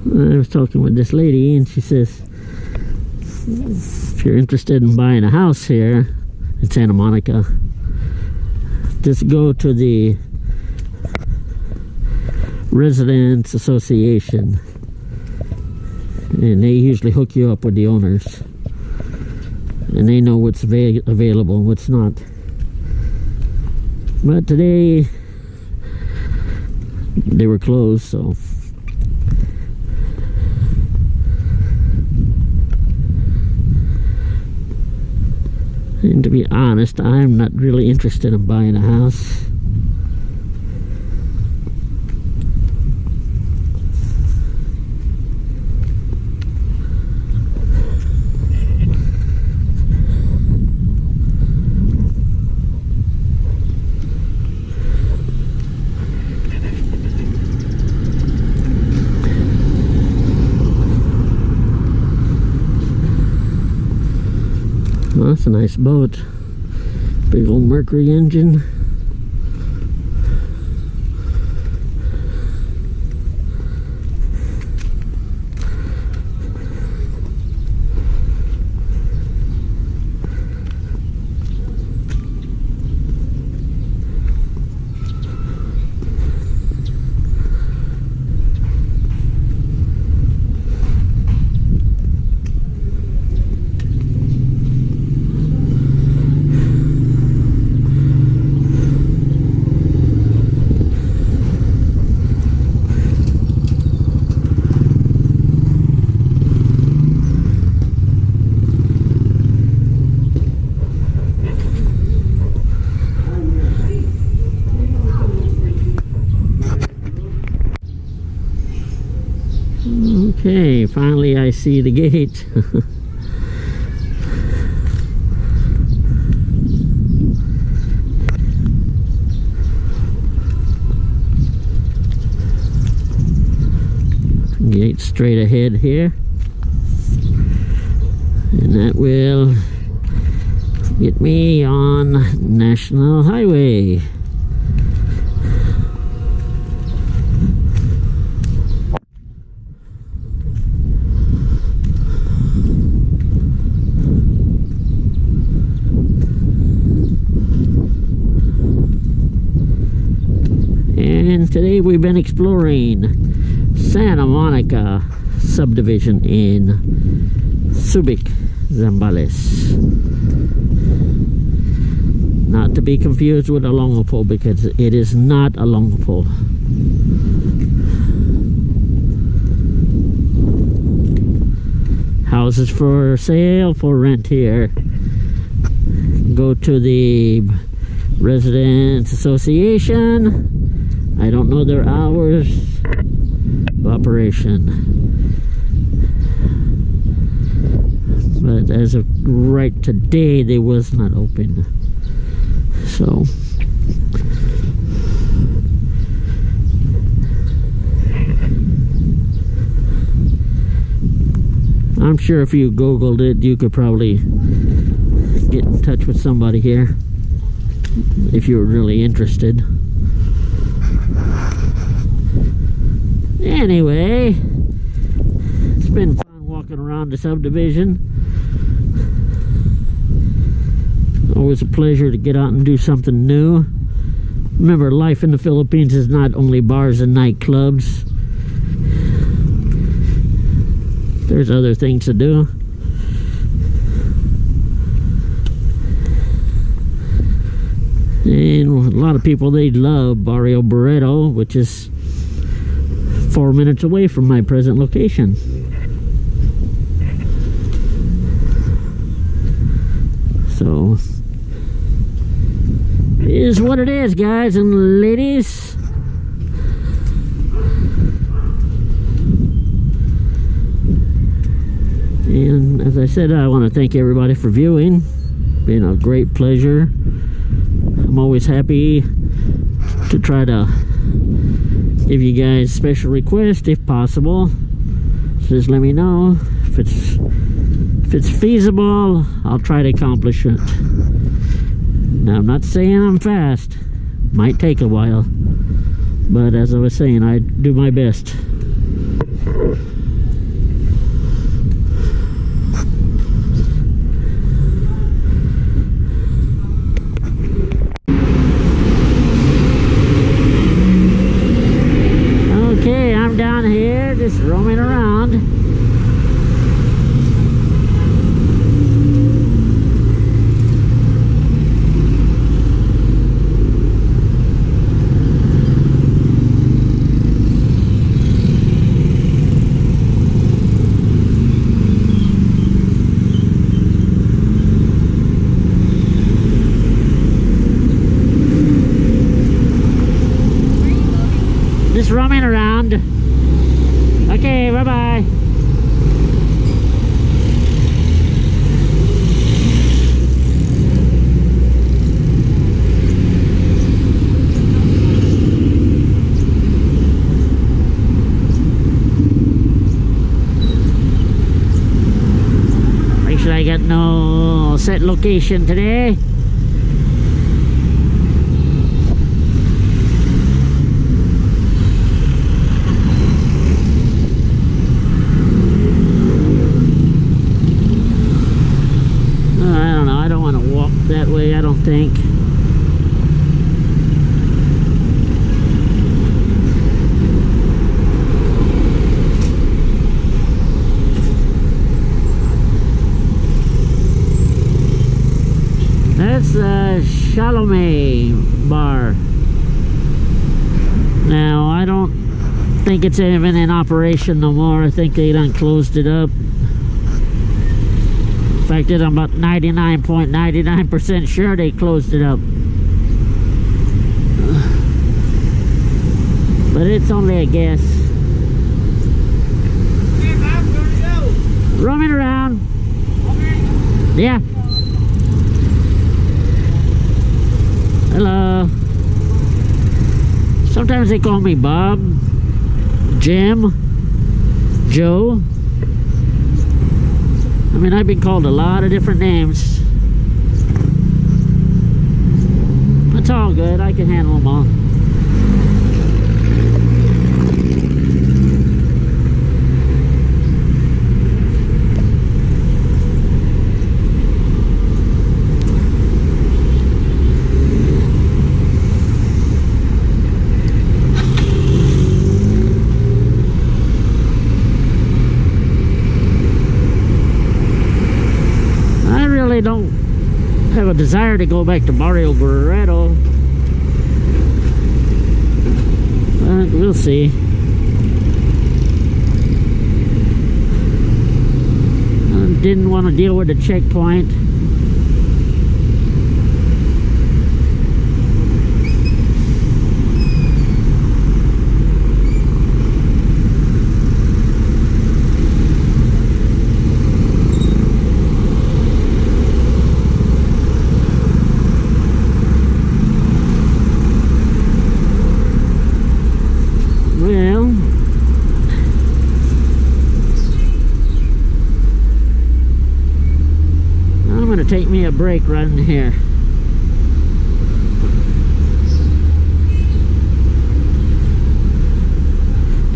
I was talking with this lady, and she says, if you're interested in buying a house here in Santa Monica, just go to the Residents Association, and they usually hook you up with the owners, and they know what's available and what's not. But today they were closed, so and to be honest, I'm not really interested in buying a house. Well, that's a nice boat. Big old Mercury engine. Okay, finally I see the gate. Gate straight ahead here, and that will get me on National Highway. And today we've been exploring Santa Monica subdivision in Subic, Zambales. Not to be confused with a longo pole, because it is not a longo pole. Houses for sale, for rent here. Go to the Residents Association. I don't know their hours of operation, but as of right today, they was not open. So I'm sure if you Googled it, you could probably get in touch with somebody here if you were really interested. Anyway, it's been fun walking around the subdivision. Always a pleasure to get out and do something new. Remember, life in the Philippines is not only bars and nightclubs. There's other things to do. And a lot of people, they love Barrio Barreto, which is 4 minutes away from my present location. So, it is what it is, guys and ladies. And as I said, I want to thank everybody for viewing. Been a great pleasure. I'm always happy to try to give you guys special requests if possible. So just let me know if it's feasible. I'll try to accomplish it. Now, I'm not saying I'm fast. Might take a while, but as I was saying, I do my best. just roaming around. Just roaming around. Okay, bye-bye. Make sure I got no set location today. That way, I don't think. That's the Sawmill bar. Now, I don't think it's even in operation no more. I think they done closed it up. In fact, I'm about 99.99% sure they closed it up. But it's only a guess. Hey, Bob, where to go? Roaming around. Okay. Yeah. Hello. Sometimes they call me Bob, Jim, Joe. I mean, I've been called a lot of different names. It's all good. I can handle them all. I don't have a desire to go back to Barrio Barreto. We'll see. I didn't want to deal with the checkpoint. Take me a break right in here.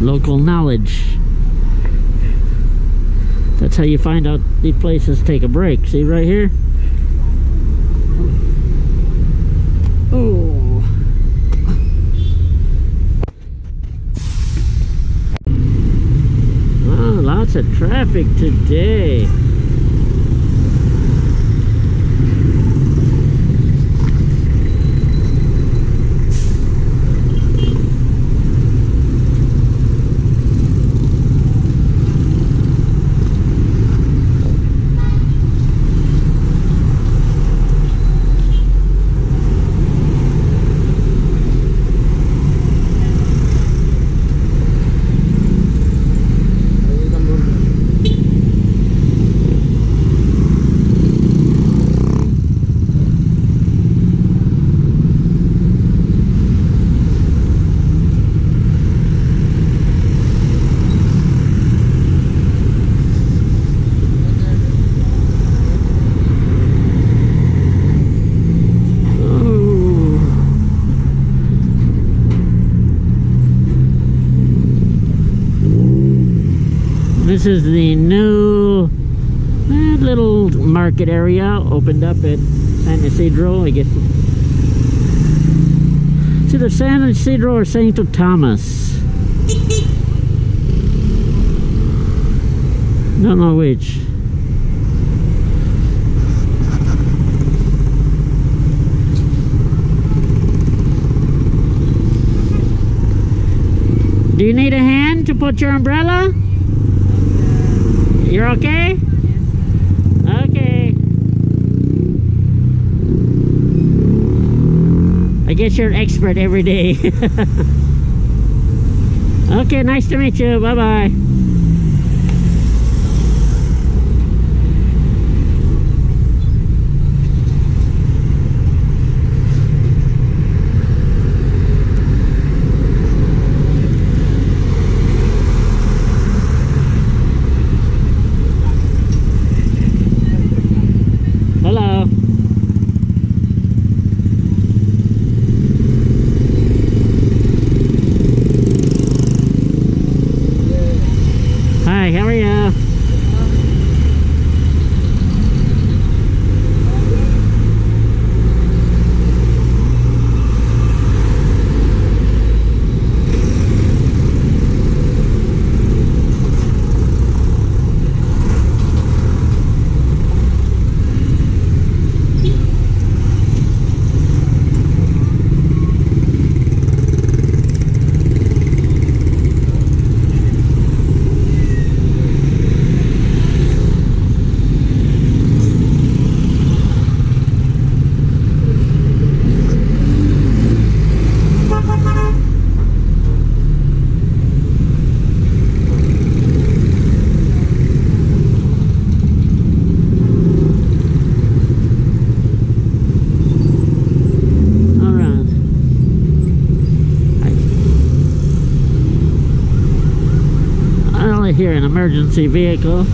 Local knowledge. That's how you find out these places take a break. See right here? Oh. Oh, lots of traffic today. This is the new little market area opened up at San Isidro, I guess. It's either San Isidro or St. Thomas. Don't know which. Do you need a hand to put your umbrella? You're okay? Okay. I guess you're an expert every day. Okay, nice to meet you. Bye-bye. Hello. Hi, how are you? Here, an emergency vehicle.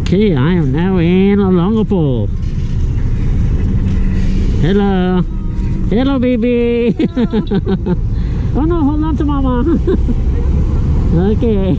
Okay, I am now in Olongapo. Hello. Hello, baby. Oh no, hold on to mama. Okay.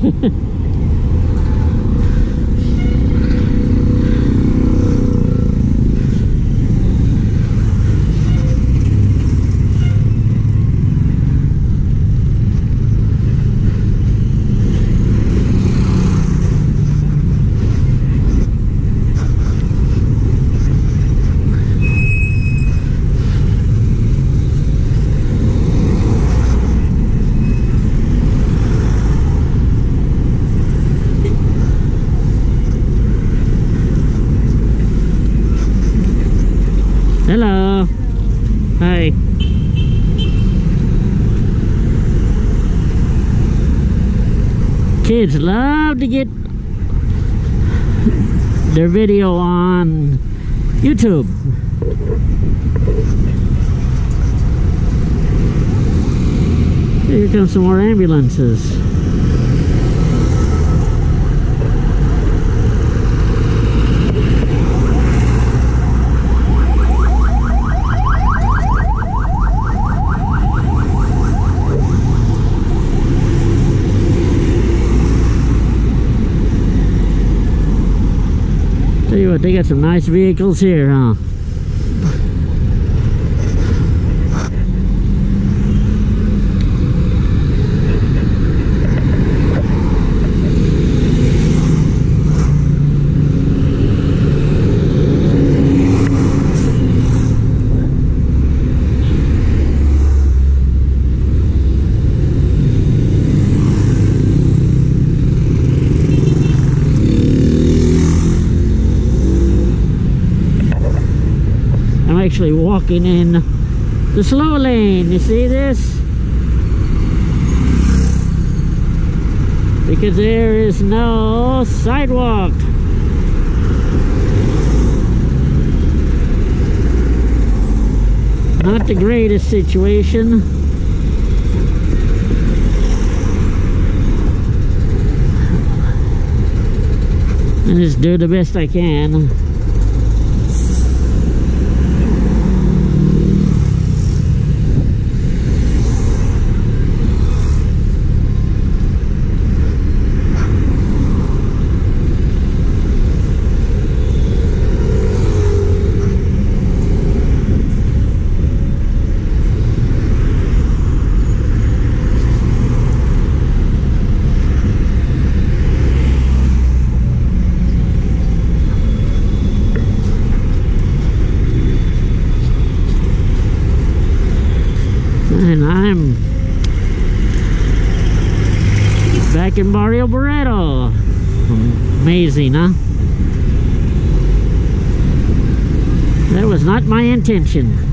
Hello. Hi. Kids love to get their video on YouTube. Here comes some more ambulances. Tell you what, they got some nice vehicles here, huh? Actually walking in the slow lane. You see this? Because there is no sidewalk. Not the greatest situation. I just do the best I can. And I'm back in Barrio Barreto. Amazing, huh? That was not my intention.